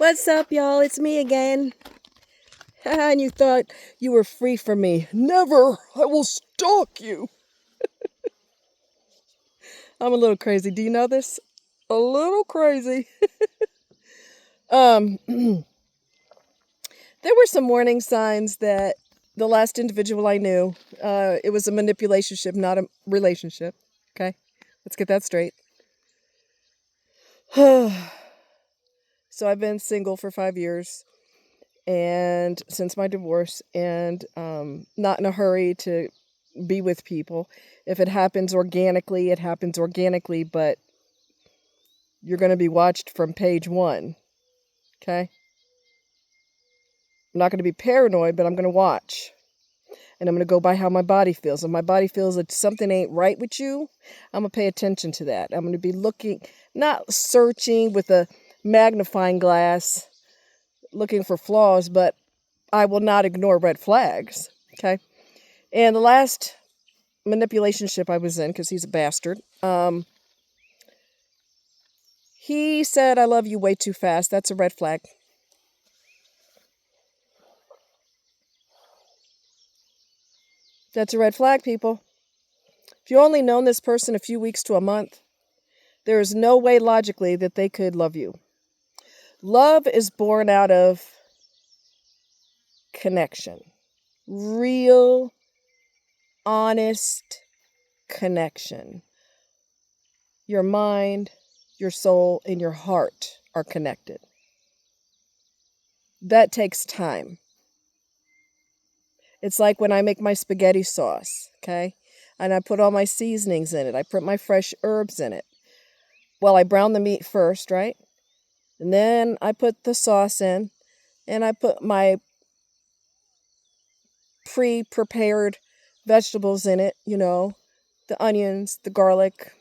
What's up, y'all? It's me again. And you thought you were free from me. Never! I will stalk you. I'm a little crazy. Do you know this? A little crazy. There were some warning signs that the last individual I knew, it was a manipulationship, not a relationship. Okay? Let's get that straight. So I've been single for 5 years. And since my divorce, and not in a hurry to be with people. If it happens organically, it happens organically, but you're going to be watched from page one. Okay? I'm not going to be paranoid, but I'm going to watch. And I'm going to go by how my body feels. If my body feels that something ain't right with you, I'm going to pay attention to that. I'm going to be looking, not searching with a magnifying glass, looking for flaws, but I will not ignore red flags. Okay? And the last manipulationship I was in, because he's a bastard, he said, "I love you" way too fast. That's a red flag. That's a red flag, people. If you only known this person a few weeks to a month, there is no way logically that they could love you. Love is born out of connection. Real, honest connection. Your mind, your soul, and your heart are connected. That takes time. It's like when I make my spaghetti sauce, okay? And I put all my seasonings in it. I put my fresh herbs in it. Well, I brown the meat first, right? And then I put the sauce in, and I put my pre-prepared vegetables in it, the onions, the garlic,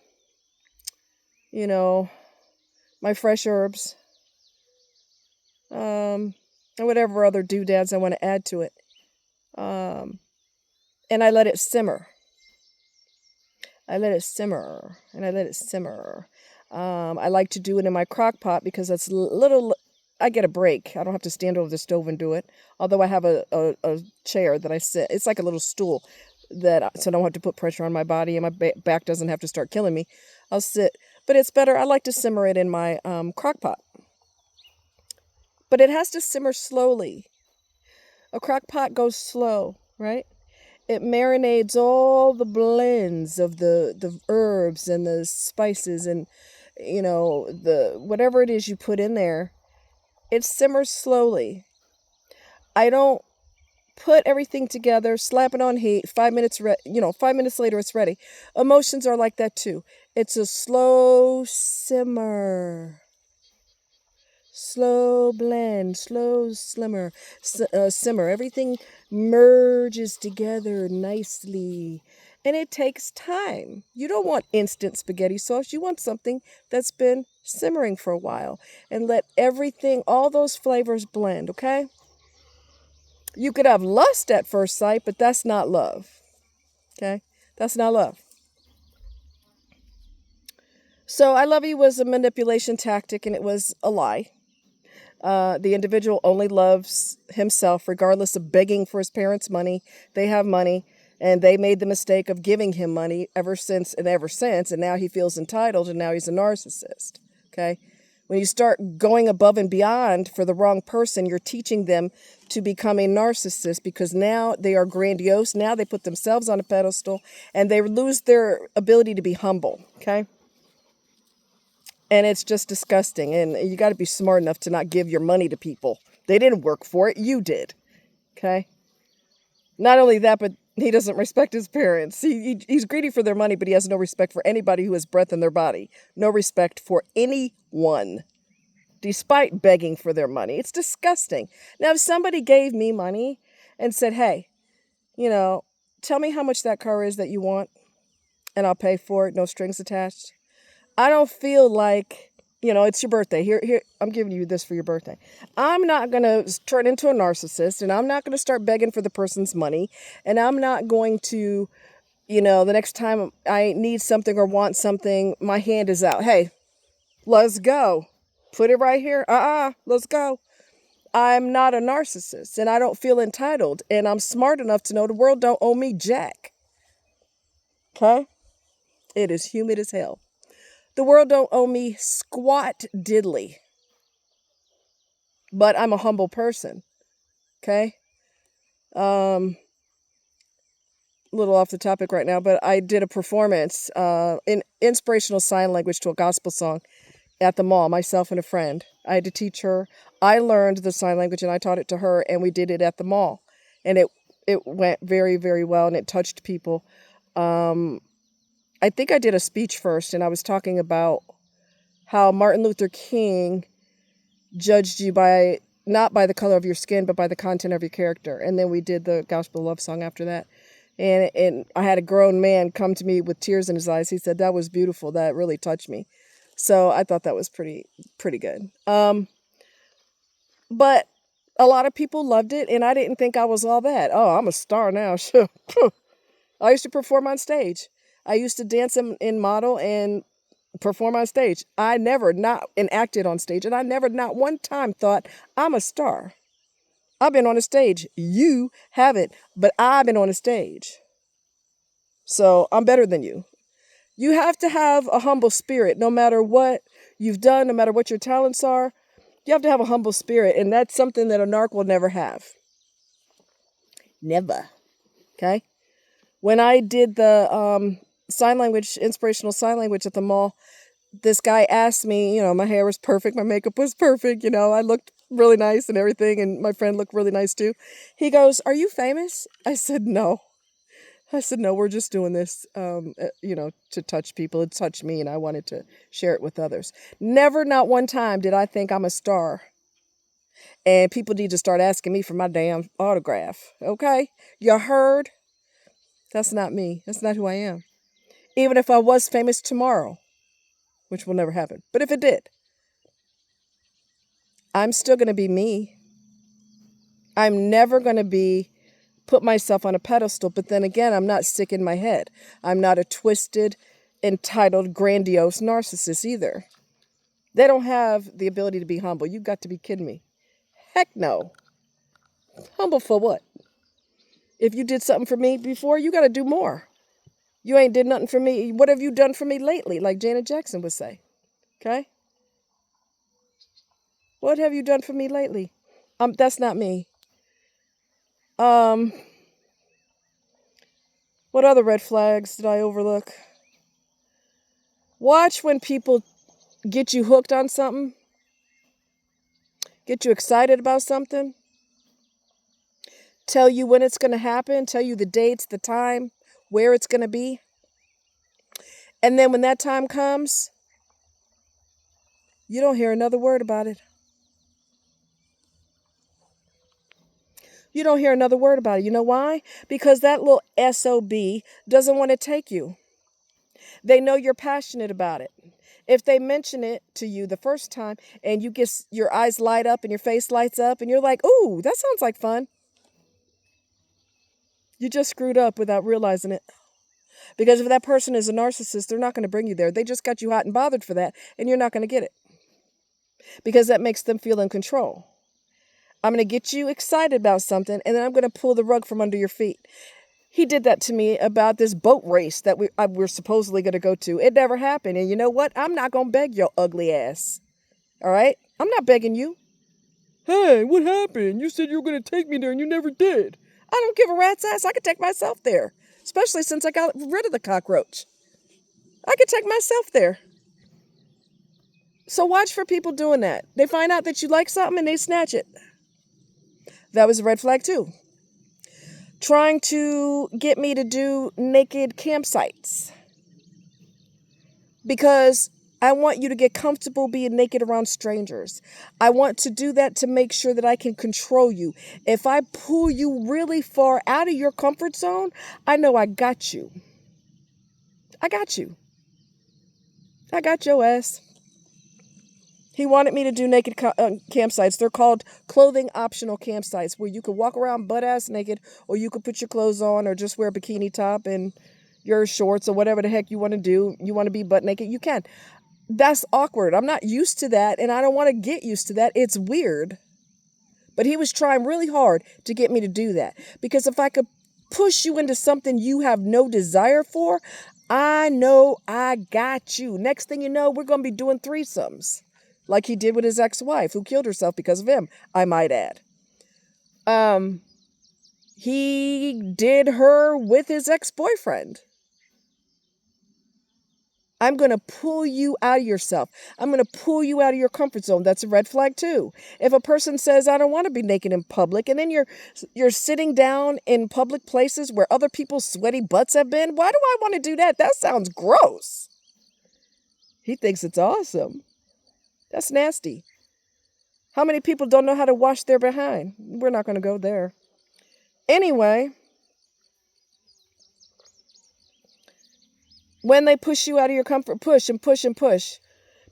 my fresh herbs, and whatever other doodads I want to add to it. And I let it simmer. I let it simmer, and I let it simmer. I like to do it in my crock pot because it's I get a break. I don't have to stand over the stove and do it. Although I have a chair that I sit. It's like a little stool so I don't have to put pressure on my body and my back doesn't have to start killing me. I'll sit. But it's better. I like to simmer it in my crock pot. But it has to simmer slowly. A crock pot goes slow, right? It marinades all the blends of the herbs and the spices and, the whatever it is you put in there. It simmers slowly. I don't put everything together, slap it on heat, 5 minutes, 5 minutes later it's ready. Emotions are like that too. It's a slow simmer. Slow blend, slow simmer. Everything merges together nicely. And it takes time. You don't want instant spaghetti sauce. You want something that's been simmering for a while. And let all those flavors blend, okay? You could have lust at first sight, but that's not love. Okay? That's not love. So I love you was a manipulation tactic, and it was a lie. The individual only loves himself, regardless of begging for his parents' money. They have money, and they made the mistake of giving him money ever since, and now he feels entitled, and now he's a narcissist. Okay? When you start going above and beyond for the wrong person, you're teaching them to become a narcissist because now they are grandiose. Now they put themselves on a pedestal, and they lose their ability to be humble. Okay? And it's just disgusting. And you got to be smart enough to not give your money to people. They didn't work for it. You did. Okay? Not only that, but he doesn't respect his parents. He's greedy for their money, but he has no respect for anybody who has breath in their body. No respect for anyone, despite begging for their money. It's disgusting. Now, if somebody gave me money and said, "Hey, tell me how much that car is that you want, and I'll pay for it, no strings attached," I don't feel like, it's your birthday. Here, I'm giving you this for your birthday. I'm not going to turn into a narcissist, and I'm not going to start begging for the person's money, and I'm not going to, the next time I need something or want something, my hand is out. Hey, let's go. Put it right here. Let's go. I'm not a narcissist and I don't feel entitled and I'm smart enough to know the world don't owe me jack. Okay? It is humid as hell. The world don't owe me squat diddly. But I'm a humble person. Okay? A little off the topic right now, but I did a performance in inspirational sign language to a gospel song at the mall, myself and a friend. I had to teach her. I learned the sign language and I taught it to her, and we did it at the mall. And it went very, very well, and it touched people. I think I did a speech first, and I was talking about how Martin Luther King judged you by not by the color of your skin, but by the content of your character. And then we did the gospel love song after that. And I had a grown man come to me with tears in his eyes. He said, "That was beautiful. That really touched me." So I thought that was pretty good. But a lot of people loved it, and I didn't think I was all that. Oh, I'm a star now. Sure. I used to perform on stage. I used to dance in model and perform on stage. I never not and acted on stage, and I never not one time thought I'm a star. I've been on a stage. You haven't, but I've been on a stage. So I'm better than you. You have to have a humble spirit no matter what you've done, no matter what your talents are. You have to have a humble spirit, and that's something that a narc will never have. Never. Okay? When I did the sign language, inspirational sign language at the mall, this guy asked me, my hair was perfect, my makeup was perfect, I looked really nice and everything, and my friend looked really nice too. He goes, "Are you famous?" I said, "No." No, we're just doing this, to touch people. It touched me, and I wanted to share it with others. Never, not one time did I think I'm a star. And people need to start asking me for my damn autograph. Okay? You heard? That's not me. That's not who I am. Even if I was famous tomorrow, which will never happen. But if it did, I'm still going to be me. I'm never going to put myself on a pedestal. But then again, I'm not sick in my head. I'm not a twisted, entitled, grandiose narcissist either. They don't have the ability to be humble. You've got to be kidding me. Heck no. Humble for what? If you did something for me before, you got to do more. You ain't did nothing for me. What have you done for me lately? Like Janet Jackson would say. Okay? What have you done for me lately? That's not me. What other red flags did I overlook? Watch when people get you hooked on something, get you excited about something, tell you when it's going to happen, tell you the dates, the time, where it's going to be. And then when that time comes, you don't hear another word about it. You don't hear another word about it. You know why? Because that little SOB doesn't want to take you. They know you're passionate about it. If they mention it to you the first time and you get your eyes light up and your face lights up and you're like, "Ooh, that sounds like fun," you just screwed up without realizing it. Because if that person is a narcissist, they're not going to bring you there. They just got you hot and bothered for that, and you're not going to get it. Because that makes them feel in control. I'm going to get you excited about something, and then I'm going to pull the rug from under your feet. He did that to me about this boat race that we're supposedly going to go to. It never happened. And you know what? I'm not going to beg your ugly ass. All right? I'm not begging you. "Hey, what happened? You said you were going to take me there and you never did." I don't give a rat's ass. I could take myself there. Especially since I got rid of the cockroach. I could take myself there. So watch for people doing that. They find out that you like something and they snatch it. That was a red flag too. Trying to get me to do naked campsites. Because I want you to get comfortable being naked around strangers. I want to do that to make sure that I can control you. If I pull you really far out of your comfort zone, I know I got you. I got you. I got your ass. He wanted me to do naked campsites. They're called clothing optional campsites, where you can walk around butt ass naked, or you can put your clothes on, or just wear a bikini top and your shorts, or whatever the heck you want to do. You want to be butt naked, you can. That's awkward. I'm not used to that, and I don't want to get used to that. It's weird. But he was trying really hard to get me to do that. Because if I could push you into something you have no desire for, I know I got you. Next thing you know, we're going to be doing threesomes. Like he did with his ex-wife, who killed herself because of him, I might add. He did her with his ex-boyfriend. I'm going to pull you out of yourself. I'm going to pull you out of your comfort zone. That's a red flag too. If a person says, I don't want to be naked in public, and then you're sitting down in public places where other people's sweaty butts have been, why do I want to do that? That sounds gross. He thinks it's awesome. That's nasty. How many people don't know how to wash their behind? We're not going to go there. Anyway, when they push you out of your comfort, push and push and push.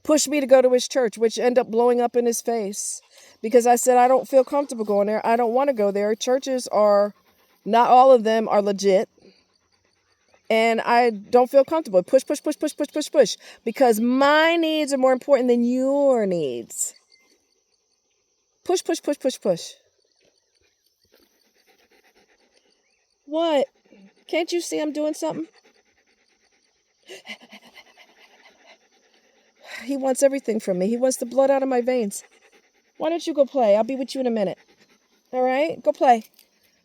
Push me to go to his church, which end up blowing up in his face. Because I said, I don't feel comfortable going there. I don't want to go there. Churches are, not all of them are legit. And I don't feel comfortable. Push, push, push, push, push, push, push. Because my needs are more important than your needs. Push, push, push, push, push. What? Can't you see I'm doing something? He wants everything from me. He wants the blood out of my veins. Why don't you go play? I'll be with you in a minute. All right? Go play.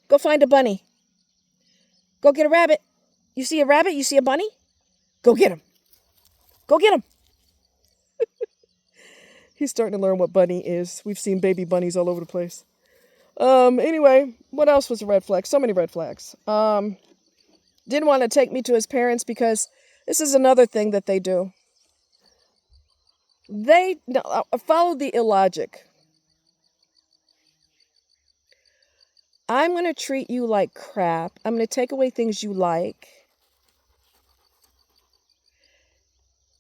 Go find a bunny. Go get a rabbit. You see a rabbit? You see a bunny? Go get him. Go get him. He's starting to learn what bunny is. We've seen baby bunnies all over the place. Anyway, what else was a red flag? So many red flags. Didn't want to take me to his parents because this is another thing that they do. They follow the illogic. I'm going to treat you like crap. I'm going to take away things you like.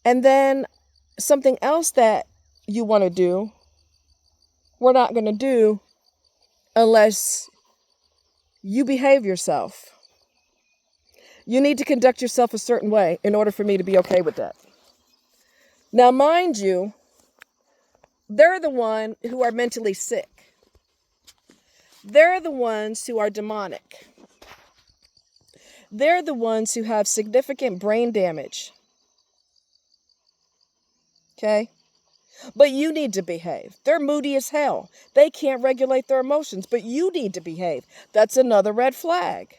And then something else that you want to do, we're not going to do unless you behave yourself. You need to conduct yourself a certain way in order for me to be okay with that. Now, mind you, they're the ones who are mentally sick. They're the ones who are demonic. They're the ones who have significant brain damage. Okay? But you need to behave. They're moody as hell. They can't regulate their emotions, but you need to behave. That's another red flag.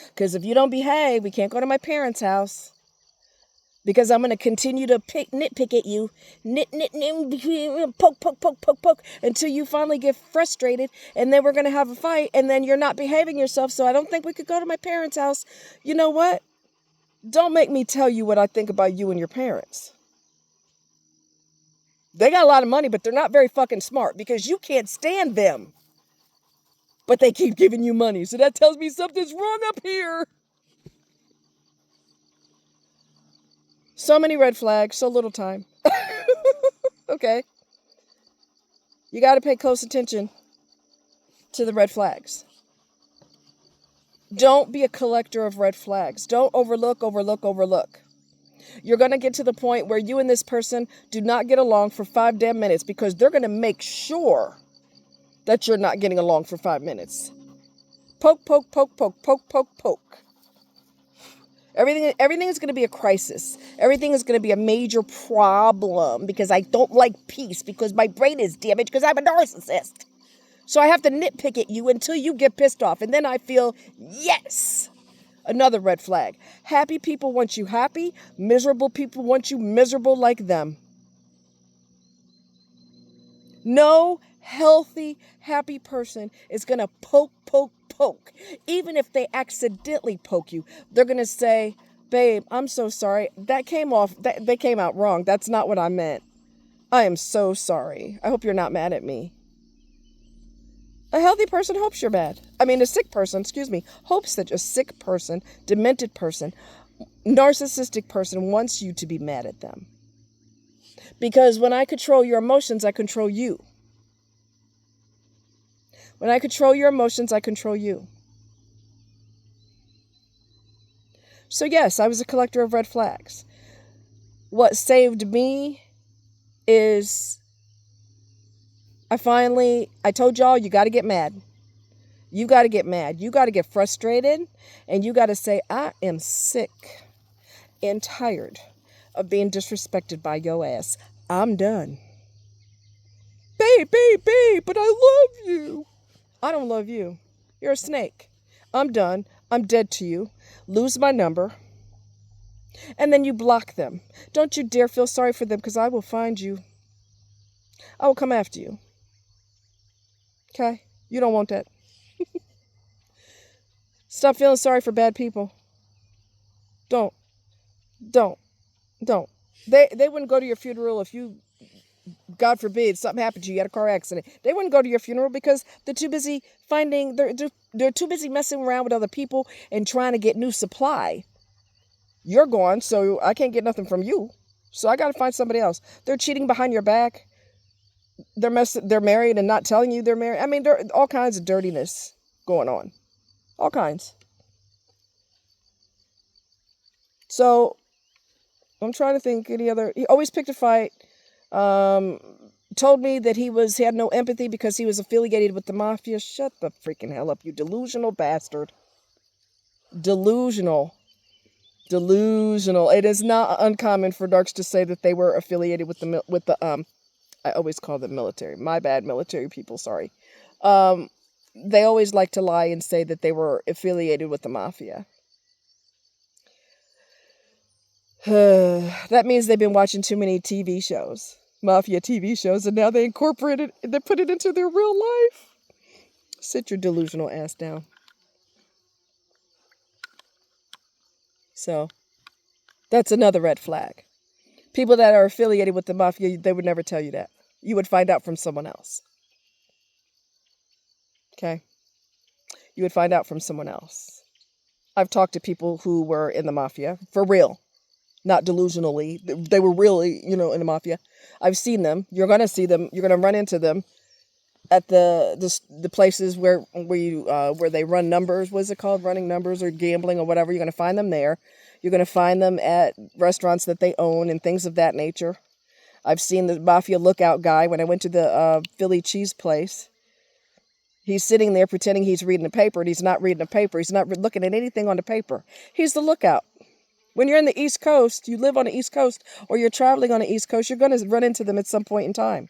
Because if you don't behave, we can't go to my parents' house. Because I'm going to continue to nitpick at you. Poke, poke, poke, poke, poke. Until you finally get frustrated. And then we're going to have a fight. And then you're not behaving yourself. So I don't think we could go to my parents' house. You know what? Don't make me tell you what I think about you and your parents. They got a lot of money, but they're not very fucking smart. Because you can't stand them. But they keep giving you money. So that tells me something's wrong up here. So many red flags, so little time. Okay. You got to pay close attention to the red flags. Don't be a collector of red flags. Don't overlook. You're going to get to the point where you and this person do not get along for 5 damn minutes because they're going to make sure that you're not getting along for 5 minutes. Poke, poke, poke, poke, poke, poke, poke. Everything is going to be a crisis. Everything is going to be a major problem because I don't like peace because my brain is damaged because I'm a narcissist. So I have to nitpick at you until you get pissed off. And then I feel, yes, another red flag. Happy people want you happy. Miserable people want you miserable like them. No healthy, happy person is going to poke. Even if they accidentally poke you, they're going to say, babe, I'm so sorry. They came out wrong. That's not what I meant. I am so sorry. I hope you're not mad at me. A healthy person hopes you're mad. A sick person, hopes that a sick person, demented person, narcissistic person wants you to be mad at them. Because when I control your emotions, I control you. When I control your emotions, I control you. So yes, I was a collector of red flags. What saved me is I told y'all, you got to get mad. You got to get mad. You got to get frustrated. And you got to say, I am sick and tired of being disrespected by your ass. I'm done. Babe, but I love you. I don't love you. You're a snake. I'm done. I'm dead to you. Lose my number. And then you block them. Don't you dare feel sorry for them, because I will find you. I will come after you. Okay? You don't want that. Stop feeling sorry for bad people. Don't. Don't. Don't. They wouldn't go to your funeral if you, God forbid, something happened to you, you had a car accident. They wouldn't go to your funeral because they're too busy they're too busy messing around with other people and trying to get new supply. You're gone, so I can't get nothing from you. So I got to find somebody else. They're cheating behind your back. They're married and not telling you they're married. I mean, there are all kinds of dirtiness going on. All kinds. So I'm trying to think any other. He always picked a fight. Told me that he had no empathy because he was affiliated with the mafia. Shut the freaking hell up, you delusional bastard. Delusional. It is not uncommon for darks to say that they were affiliated with the I always call them military. My bad, military people, sorry. They always like to lie and say that they were affiliated with the mafia. That means they've been watching too many TV shows, mafia TV shows, and now they put it into their real life. Sit your delusional ass down. So, that's another red flag. People that are affiliated with the mafia, they would never tell you that. You would find out from someone else. Okay? You would find out from someone else. I've talked to people who were in the mafia, for real. Not delusionally. They were really, in the mafia. I've seen them. You're going to see them. You're going to run into them at the places where they run numbers. What is it called? Running numbers or gambling or whatever. You're going to find them there. You're going to find them at restaurants that they own and things of that nature. I've seen the mafia lookout guy when I went to the Philly cheese place. He's sitting there pretending he's reading a paper, and he's not reading a paper. He's not looking at anything on the paper. He's the lookout. When you're in the East Coast, you live on the East Coast, or you're traveling on the East Coast, you're going to run into them at some point in time.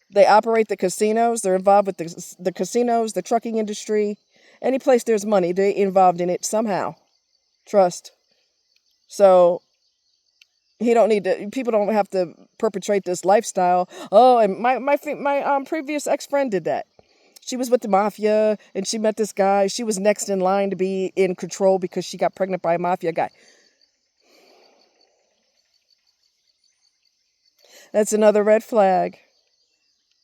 They operate the casinos. They're involved with the casinos, the trucking industry. Any place there's money, they're involved in it somehow. Trust. So people don't have to perpetrate this lifestyle. Oh, and my previous ex-friend did that. She was with the mafia, and she met this guy. She was next in line to be in control because she got pregnant by a mafia guy. That's another red flag.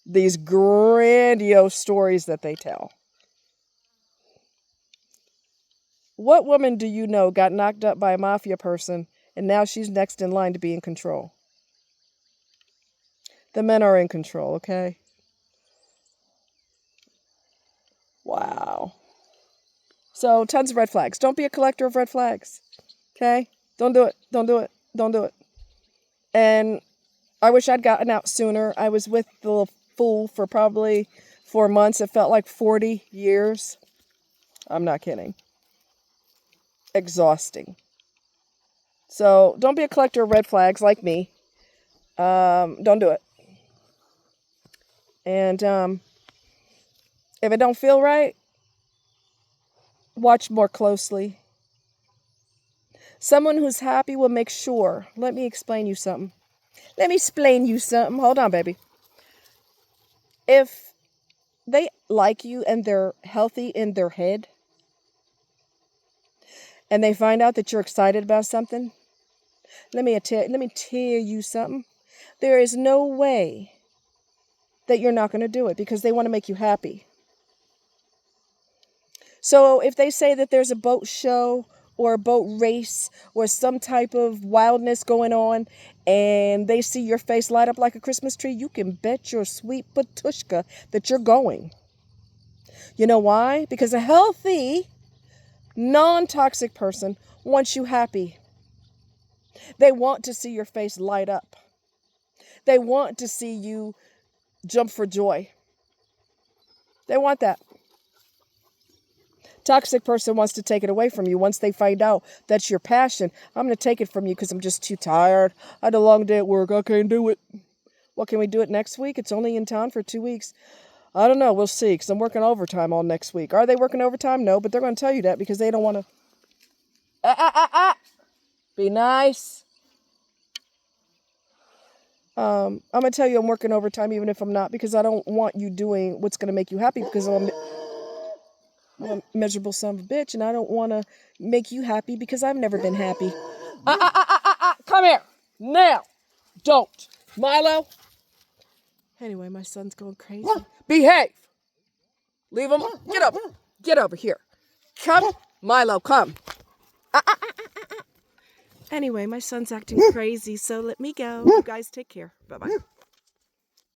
These grandiose stories that they tell. What woman do you know got knocked up by a mafia person and now she's next in line to be in control? The men are in control, okay? Wow. So, tons of red flags. Don't be a collector of red flags, okay? Don't do it. Don't do it. Don't do it. And I wish I'd gotten out sooner. I was with the little fool for probably 4 months. It felt like 40 years. I'm not kidding. Exhausting. So don't be a collector of red flags like me. Don't do it. And if it don't feel right, watch more closely. Someone who's happy will make sure. Let me explain you something. Hold on, baby. If they like you and they're healthy in their head, and they find out that you're excited about something, let me tell you something. There is no way that you're not going to do it because they want to make you happy. So if they say that there's a boat show or a boat race or some type of wildness going on and they see your face light up like a Christmas tree, you can bet your sweet patushka that you're going. You know why? Because a healthy, non-toxic person wants you happy. They want to see your face light up. They want to see you jump for joy. They want that. Toxic person wants to take it away from you. Once they find out that's your passion, I'm going to take it from you because I'm just too tired. I had a long day at work. I can't do it. Well, can we do it next week? It's only in town for 2 weeks. I don't know. We'll see because I'm working overtime all next week. Are they working overtime? No, but they're going to tell you that because they don't want to. Be nice. I'm going to tell you I'm working overtime even if I'm not because I don't want you doing what's going to make you happy because I'm a miserable son of a bitch and I don't want to make you happy because I've never been happy. Come here. Now. Don't. Milo. Anyway, my son's going crazy. Behave. Leave him. Get over. Get over here. Come. Milo, come. Anyway, my son's acting crazy, so let me go. You guys take care. Bye-bye.